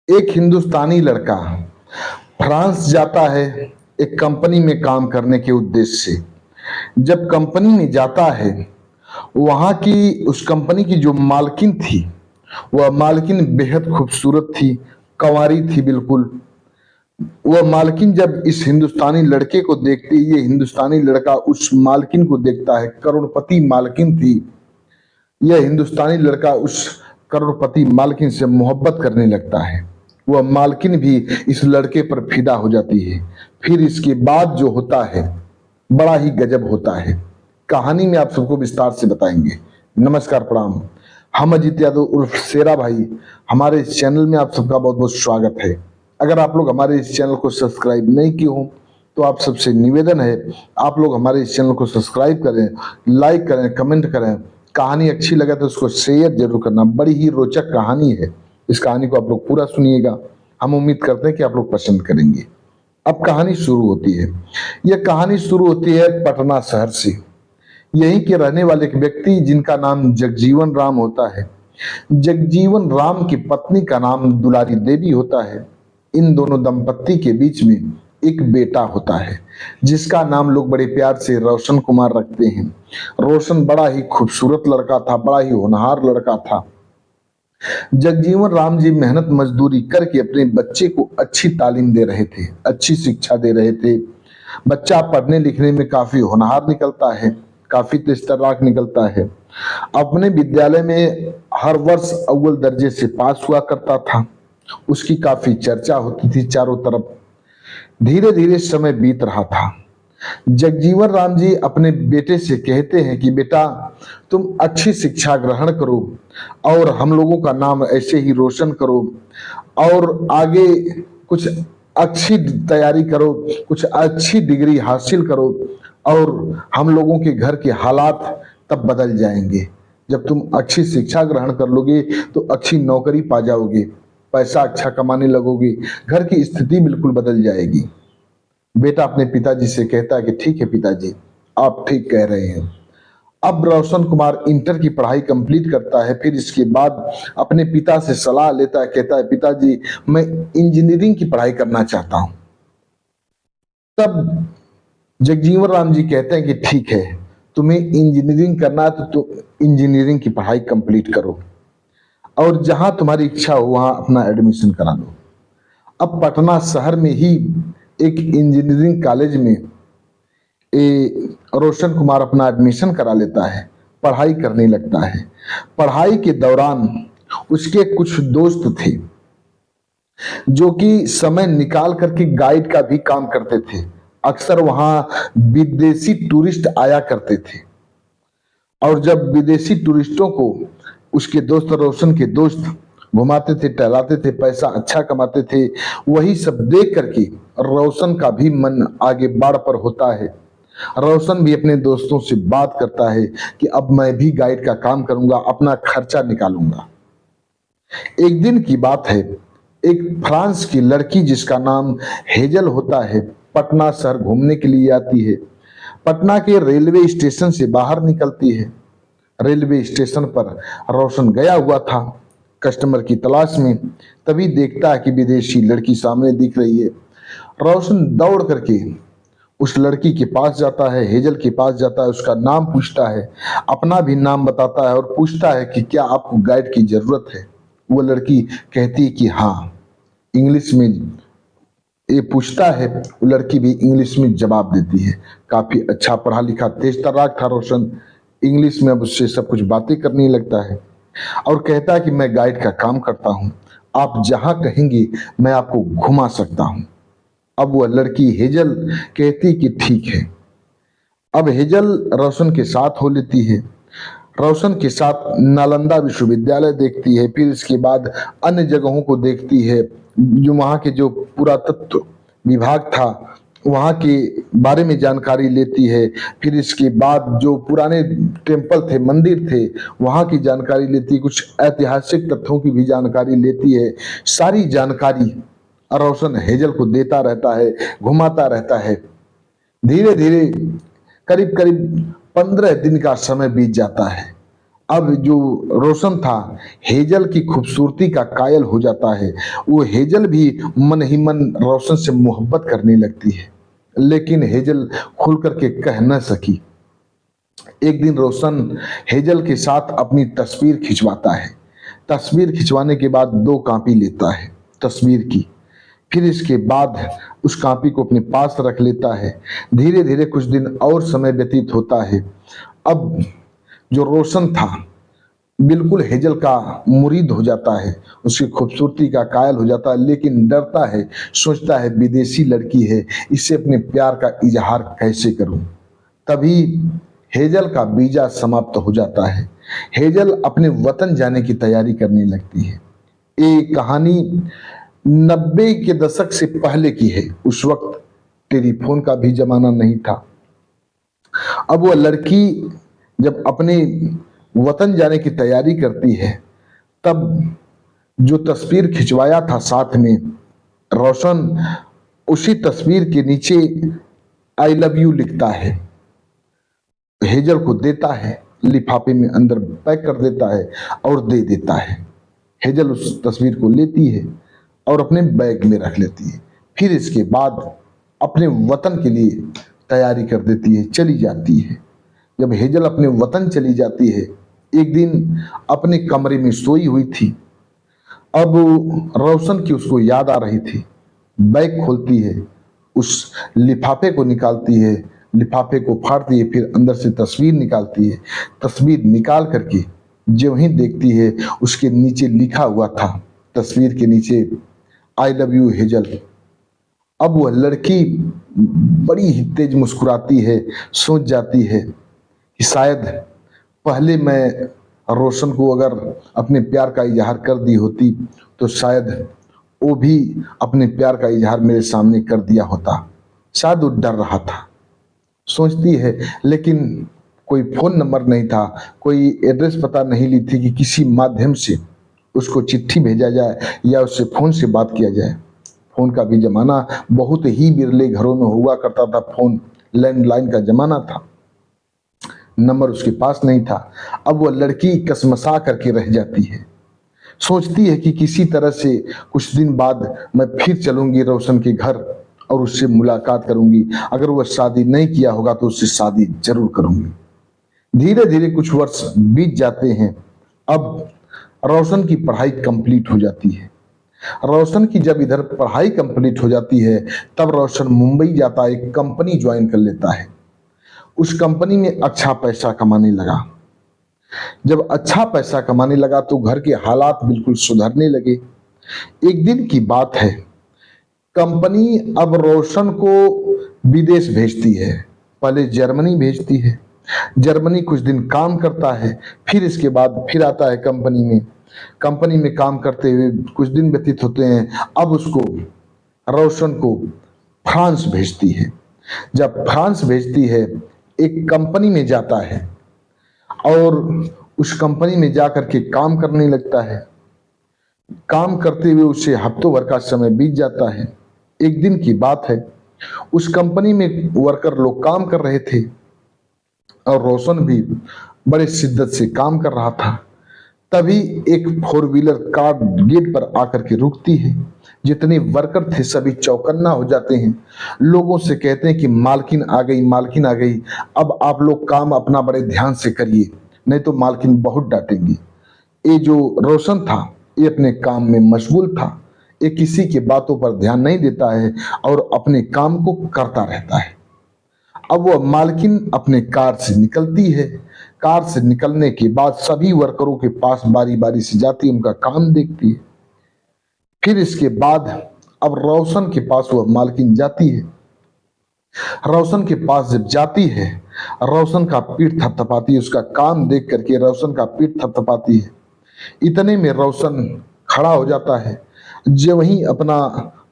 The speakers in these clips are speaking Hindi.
एक हिंदुस्तानी लड़का फ्रांस जाता है एक कंपनी में काम करने के उद्देश्य से। जब कंपनी में जाता है, वहां की उस कंपनी की जो मालकिन थी, वह मालकिन बेहद खूबसूरत थी, कंवारी थी बिल्कुल। वह मालकिन जब इस हिंदुस्तानी लड़के को देखती, ये हिंदुस्तानी लड़का उस मालकिन को देखता है। करोड़पति मालकिन थी। यह हिंदुस्तानी लड़का उस करोड़पति मालकिन से मोहब्बत करने लगता है। वह मालकिन भी इस लड़के पर फिदा हो जाती है। फिर इसके बाद जो होता है बड़ा ही गजब होता है। कहानी में आप सबको विस्तार से बताएंगे। नमस्कार, प्रणाम। हम अजीत यादव उर्फ शेरा भाई, हमारे इस चैनल में आप सबका बहुत बहुत स्वागत है। अगर आप लोग हमारे इस चैनल को सब्सक्राइब नहीं किए हो तो आप सबसे निवेदन है, आप लोग हमारे इस चैनल को सब्सक्राइब करें, लाइक करें, कमेंट करें। कहानी अच्छी लगे तो उसको शेयर जरूर करना। बड़ी ही रोचक कहानी है। इस कहानी को आप लोग पूरा सुनिएगा। हम उम्मीद करते हैं कि आप लोग पसंद करेंगे। अब कहानी शुरू होती है। यह कहानी शुरू होती है पटना शहर से। यहीं के रहने वाले एक व्यक्ति जिनका नाम जगजीवन राम होता है। जगजीवन राम की पत्नी का नाम दुलारी देवी होता है। इन दोनों दंपत्ति के बीच में एक बेटा होता है जिसका नाम लोग बड़े प्यार से रोशन कुमार रखते हैं। रोशन बड़ा ही खूबसूरत लड़का था, बड़ा ही होनहार लड़का था। जगजीवन राम जी मेहनत मजदूरी करके अपने बच्चे को अच्छी तालीम दे रहे थे, अच्छी शिक्षा दे रहे थे। बच्चा पढ़ने लिखने में काफी होनहार निकलता है, काफी तेज तर्राक निकलता है। अपने विद्यालय में हर वर्ष अव्वल दर्जे से पास हुआ करता था। उसकी काफी चर्चा होती थी चारों तरफ। धीरे धीरे समय बीत रहा था। जगजीवन राम जी अपने बेटे से कहते हैं कि बेटा, तुम अच्छी शिक्षा ग्रहण करो और हम लोगों का नाम ऐसे ही रोशन करो और आगे कुछ अच्छी तैयारी करो, कुछ अच्छी डिग्री हासिल करो और हम लोगों के घर के हालात तब बदल जाएंगे। जब तुम अच्छी शिक्षा ग्रहण कर लोगे तो अच्छी नौकरी पा जाओगे, पैसा अच्छा कमाने लगोगे, घर की स्थिति बिल्कुल बदल जाएगी। बेटा अपने पिताजी से कहता है कि ठीक है पिताजी, आप ठीक कह रहे हैं। अब रोशन कुमार इंटर की पढ़ाई कंप्लीट करता है। फिर इसके बाद अपने पिता से सलाह लेता है, कहता है पिताजी मैं इंजीनियरिंग की पढ़ाई करना चाहता हूं। तब जगजीवन राम जी कहते हैं कि ठीक है, तुम्हें इंजीनियरिंग करना है तो तुम इंजीनियरिंग की पढ़ाई कंप्लीट करो और जहां तुम्हारी इच्छा हो वहां अपना एडमिशन करा लो। अब पटना शहर में ही एक इंजीनियरिंग कॉलेज में रोशन कुमार अपना एडमिशन करा लेता है, पढ़ाई करने लगता है। पढ़ाई के दौरान उसके कुछ दोस्त थे जो कि समय निकाल करके गाइड का भी काम करते थे। अक्सर वहां विदेशी टूरिस्ट आया करते थे और जब विदेशी टूरिस्टों को उसके दोस्त, रोशन के दोस्त घुमाते थे, टहलाते थे, पैसा अच्छा कमाते थे, वही सब देख करके रोशन का भी मन आगे बढ़ पर होता है। रोशन भी अपने दोस्तों से बात करता है कि अब मैं भी गाइड का काम करूंगा, अपना खर्चा निकालूंगा। एक दिन की बात है, एक फ्रांस की लड़की जिसका नाम हेजल होता है, पटना शहर घूमने के लिए आती है। पटना के रेलवे स्टेशन से बाहर निकलती है। रेलवे स्टेशन पर रोशन गया हुआ था कस्टमर की तलाश में। तभी देखता है कि विदेशी लड़की सामने दिख रही है। रोशन दौड़ करके उस लड़की के पास जाता है, हेजल के पास जाता है, उसका नाम पूछता है, अपना भी नाम बताता है और पूछता है कि क्या आपको गाइड की जरूरत है। वो लड़की कहती है कि हाँ। इंग्लिश में ये पूछता है, वो लड़की भी इंग्लिश में जवाब देती है। काफी अच्छा पढ़ा लिखा तेज तर्राक था रोशन। इंग्लिश में अब उससे सब कुछ बातें करने लगता है और कहता है कि मैं गाइड का काम करता हूँ, आप जहां कहेंगी मैं आपको घुमा सकता हूं। अब वह लड़की हेजल कहती कि ठीक है। अब हेजल रोशन के साथ हो लेती है। रोशन के साथ नालंदा विश्वविद्यालय देखती है, फिर इसके बाद अन्य जगहों को देखती है। जो वहाँ के जो पुरातत्व विभाग था वहाँ के बारे में जानकारी लेती है। फिर इसके बाद जो पुराने टेम्पल थे, मंदिर थे, वहाँ की जानकारी लेती है। कुछ ऐतिहासिक तथ्यों की भी जानकारी लेती है। सारी जानकारी रोशन हेजल को देता रहता है, घुमाता रहता है। धीरे धीरे करीब करीब 15 दिन का समय बीत जाता है। अब जो रोशन था हेजल की खूबसूरती का कायल हो जाता है। वो हेजल भी मन ही मन रोशन से मोहब्बत करने लगती है, लेकिन हेजल खुल करके कह न सकी। एक दिन रोशन हेजल के साथ अपनी तस्वीर खिंचवाता है। तस्वीर खिंचवाने के बाद दो कॉपी लेता है तस्वीर की। फिर इसके बाद उस कॉपी को अपने पास रख लेता है। धीरे धीरे कुछ दिन और समय व्यतीत होता है। अब जो रोशन था बिल्कुल हेजल का मुरीद हो जाता है, उसकी खूबसूरती का कायल हो जाता है, लेकिन डरता है, सोचता है विदेशी लड़की है, इससे अपने प्यार का इजहार कैसे करूं। तभी हेजल का वीजा समाप्त हो जाता है। हेजल अपने वतन जाने की तैयारी करने लगती है। ये कहानी 90 के दशक से पहले की है। उस वक्त टेलीफोन का भी जमाना नहीं था। अब वह लड़की जब अपने वतन जाने की तैयारी करती है, तब जो तस्वीर खिंचवाया था साथ में रोशन, उसी तस्वीर के नीचे आई लव यू लिखता है। हेजल को देता है, लिफाफे में अंदर पैक कर देता है और दे देता है। हेजल उस तस्वीर को लेती है और अपने बैग में रख लेती है। फिर इसके बाद अपने वतन के लिए तैयारी कर देती है, चली जाती है। जब हेजल अपने वतन चली जाती है, एक दिन अपने कमरे में सोई हुई थी। अब रोशन की उसको याद आ रही थी। बैग खोलती है, उस लिफाफे को निकालती है, लिफाफे को फाड़ती है, फिर अंदर से तस्वीर निकालती है। तस्वीर निकाल करके जो ही देखती है, उसके नीचे लिखा हुआ था, तस्वीर के नीचे आई लव यू हेजल। अब वह लड़की बड़ी ही तेज मुस्कुराती है, सोच जाती है कि शायद पहले मैं रोशन को अगर अपने प्यार का इजहार कर दी होती तो शायद वो भी अपने प्यार का इजहार मेरे सामने कर दिया होता। शायद वो डर रहा था, सोचती है। लेकिन कोई फोन नंबर नहीं था, कोई एड्रेस पता नहीं ली थी कि किसी माध्यम से उसको चिट्ठी भेजा जाए या उससे फोन से बात किया जाए। फोन का भी जमाना बहुत ही बिरले घरों में हुआ करता था, फोन लैंडलाइन का जमाना था, नंबर उसके पास नहीं था। अब वह लड़की कसमसा करके रह जाती है, सोचती है कि किसी तरह से कुछ दिन बाद मैं फिर चलूंगी रोशन के घर और उससे मुलाकात करूंगी। अगर वह शादी नहीं किया होगा तो उससे शादी जरूर करूंगी। धीरे धीरे कुछ वर्ष बीत जाते हैं। अब रोशन की पढ़ाई कंप्लीट हो जाती है। रोशन की जब इधर पढ़ाई कंप्लीट हो जाती है, तब रोशन मुंबई जाता है, एक कंपनी ज्वाइन कर लेता है। उस कंपनी में अच्छा पैसा कमाने लगा। जब अच्छा पैसा कमाने लगा तो घर के हालात बिल्कुल सुधरने लगे। एक दिन की बात है, कंपनी अब रोशन को विदेश भेजती है। पहले जर्मनी भेजती है, जर्मनी कुछ दिन काम करता है, फिर इसके बाद फिर आता है कंपनी में। कंपनी में काम करते हुए कुछ दिन व्यतीत होते हैं, अब उसको रोशन को फ्रांस भेजती है। जब फ्रांस भेजती है, एक कंपनी में जाता है और उस कंपनी में जाकर के काम करने लगता है। काम करते हुए उसे हफ्तों भर का समय बीत जाता है। एक दिन की बात है, उस कंपनी में वर्कर लोग काम कर रहे थे और रोशन भी बड़े शिद्दत से काम कर रहा था। तभी एक फोर व्हीलर कार गेट पर आकर के रुकती है। जितने वर्कर थे सभी चौकन्ना हो जाते हैं, लोगों से कहते हैं कि मालकिन आ गई, मालकिन आ गई, अब आप लोग काम अपना बड़े ध्यान से करिए, नहीं तो मालकिन बहुत डांटेंगी। ये जो रोशन था ये अपने काम में मशगूल था, ये किसी की बातों पर ध्यान नहीं देता है और अपने काम को करता रहता है। अब वह मालकिन अपने कार से निकलती है। कार से निकलने के बाद सभी वर्करों के पास बारी बारी से जाती है, उनका काम देखती है। फिर इसके बाद अब रोशन के पास वह मालकिन जाती है। रोशन के पास जब जाती है, रोशन का पीठ थपथपाती है, उसका काम देख करके रोशन का पीठ थपथपाती है। इतने में रोशन खड़ा हो जाता है। जब वही अपना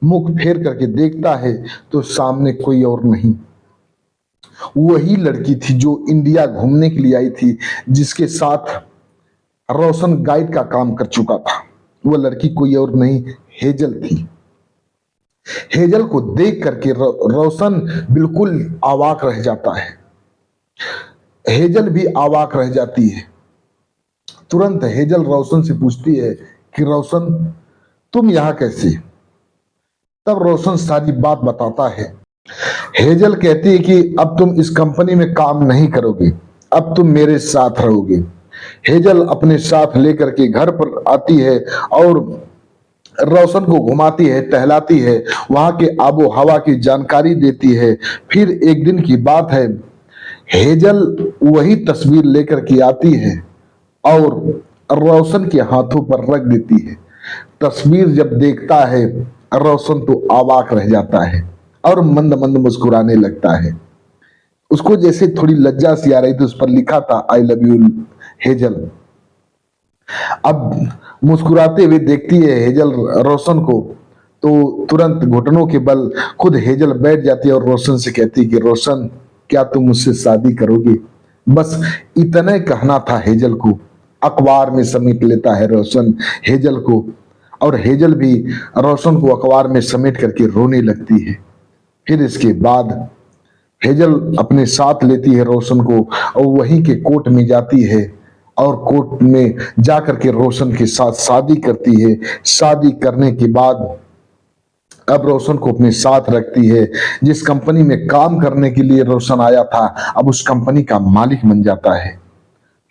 मुख फेर करके देखता है तो सामने कोई और नहीं, वही लड़की थी जो इंडिया घूमने के लिए आई थी, जिसके साथ रोशन गाइड का काम कर चुका था। वह लड़की कोई और नहीं, हेजल थी। हेजल को देख करके रोशन बिल्कुल अवाक रह जाता है, हेजल भी अवाक रह जाती है। तुरंत हेजल रोशन से पूछती है कि रोशन, तुम यहाँ कैसे? तब रोशन सारी बात बताता है। हेजल कहती है कि अब तुम इस कंपनी में काम नहीं करोगे, अब तुम मेरे साथ रहोगे। हेजल अपने साथ लेकर के घर पर आती है और रोशन को घुमाती है, टहलाती है, वहां के आबो हवा की जानकारी देती है। फिर एक दिन की बात है, हेजल वही तस्वीर लेकर के आती है और रोशन के हाथों पर रख देती है। तस्वीर जब देखता है रोशन तो अवाक रह जाता है और मंद मंद मुस्कुराने लगता है। उसको जैसे थोड़ी लज्जा सी आ रही थी, उस पर लिखा था आई लव यू हेजल। अब मुस्कुराते हुए देखती है हेजल रोशन को, तो तुरंत घुटनों के बल खुद हेजल बैठ जाती है और रोशन से कहती है कि रोशन, क्या तुम मुझसे शादी करोगे? बस इतना कहना था हेजल को। अखबार में समेट लेता है रोशन हेजल को और हेजल भी रोशन को अखबार में समेट करके रोने लगती है। फिर इसके बाद हेजल अपने साथ लेती है रोशन को और वहीं के कोर्ट में जाती है और कोर्ट में जाकर के रोशन के साथ शादी करती है। शादी करने के बाद अब रोशन को अपने साथ रखती है। जिस कंपनी में काम करने के लिए रोशन आया था, अब उस कंपनी का मालिक बन जाता है।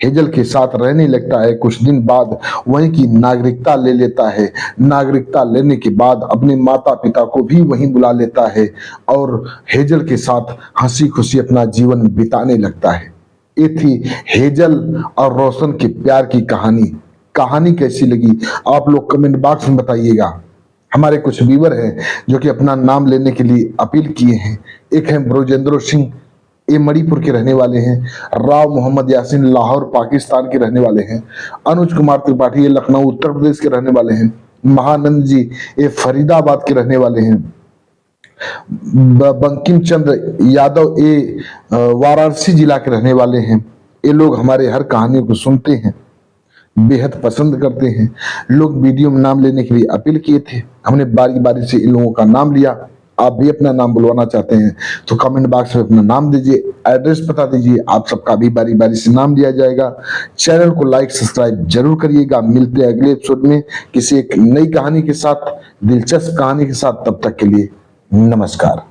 हेजल के साथ रहने लगता है। कुछ दिन बाद वहीं की नागरिकता ले लेता है। नागरिकता लेने के बाद अपने माता पिता को भी वहीं बुला लेता है और हेजल के साथ हंसी खुशी अपना जीवन बिताने लगता है। ये थी हेजल और रोशन के प्यार की कहानी। कहानी कैसी लगी आप लोग कमेंट बॉक्स में बताइएगा। हमारे कुछ व्यूअर हैं जो कि अपना नाम लेने के लिए अपील किए हैं। एक है ब्रजेंद्र सिंह, ये मणिपुर के रहने वाले हैं। राव मोहम्मद यासीन लाहौर पाकिस्तान के रहने वाले हैं। अनुज कुमार त्रिपाठी ये लखनऊ उत्तर प्रदेश के रहने वाले हैं। महानंद जी ये फरीदाबाद के रहने वाले हैं। बंकिम चंद्र यादव ये वाराणसी जिला के रहने वाले हैं। ये लोग हमारे हर कहानियों को सुनते हैं, बेहद पसंद करते हैं। लोग वीडियो में नाम लेने के लिए अपील किए थे, हमने बारी बारी से इन लोगों का नाम लिया। आप भी अपना नाम बुलवाना चाहते हैं तो कमेंट बॉक्स में अपना नाम दीजिए, एड्रेस बता दीजिए, आप सबका भी बारी बारी से नाम लिया जाएगा। चैनल को लाइक सब्सक्राइब जरूर करिएगा। मिलते हैं अगले एपिसोड में किसी एक नई कहानी के साथ, दिलचस्प कहानी के साथ। तब तक के लिए नमस्कार।